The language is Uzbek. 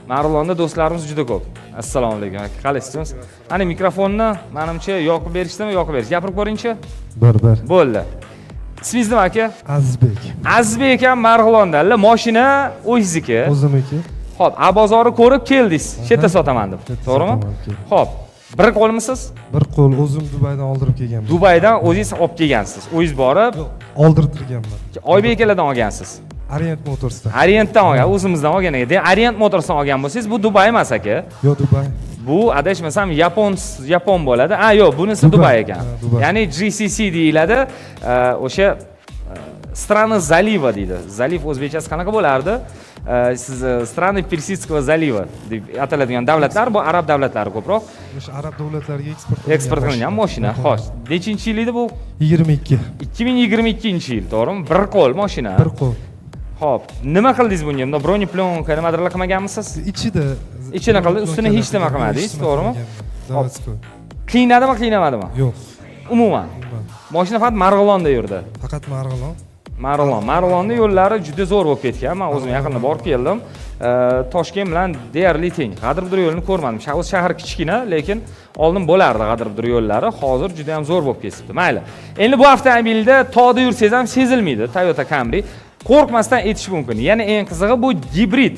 Marg'ilonda do'stlarimiz juda ko'p. Assalomu alaykum. Qalaysiz? Ana mikrofonni menimcha yoqib berishdimi, yoqib berish. Gapirib ko'ring-chi. Bir. Bo'ldi. Ismingiz nima aka? Azizbek. Azizbek ham Marg'ilonda. Mashina o'zingizniki. O'zimniki. Xo'p, bozorni ko'rib keldingiz. Chetda sotaman deb. To'g'rimi? Xo'p. Bir qo'lmisiz? Bir qo'l o'zim Dubaydan oldirib kelganman. Dubaydan o'zingiz olib kelgansiz. O'zingiz borib, oldirtirganman. Oybek akalardan olgansiz. Orient Motorsdan. Orientdan olgan, o'zimizdan olgan ekan. Orient Motorsdan olgan bo'lsangiz, bu Dubay emas aka. Yo'q, Dubay. Bu adashmasam Yapon bo'ladi. Yo'q, bunisi Dubay ekan. Dubay. Ya'ni GCC deyiladi. O'sha Strana zaliva deydi. Zaliv o'zbekchasi qanaqa bo'lardi? Siz Strana Persidskого zaliva deb ataladigan davlatlar bu arab davlatlari ko'proq. O'sha arab davlatlariga eksport qilingan mashina. Xo'sh, nechinchi yil edi bu? 22. 2022-yil, to'g'rimi? Bir qo'l mashina. Bir qo'l. Xo'p, nima qildingiz bunga? Bunda broneplyonka nimadirlar qilmaganmisiz? Ichini qildi, ustini hech nima qilmadingiz, to'g'rimi? Qiynadimi, qiynamadimi? Yo'q. Umuman. Mashina faqat Marg'ilonda yurdi. Faqat Marg'ilon. Marg'ilonda yo'llari juda zo'r bo'lib ketgan. Men o'zim yaqinda borib keldim. Toshkent bilan deyarli teng. G'adir-budur yo'lini ko'rmadim. Shahar kichkina, lekin oldin bo'lardi G'adir-budur yo'llari. Hozir juda ham zo'r bo'lib ketibdi. Mayli. Endi bu avtomobilda tog'da yursangiz ham sezilmaydi Toyota Camry. Qo'rqmasdan aytish mumkin. Yana eng qizig'i bu gibrid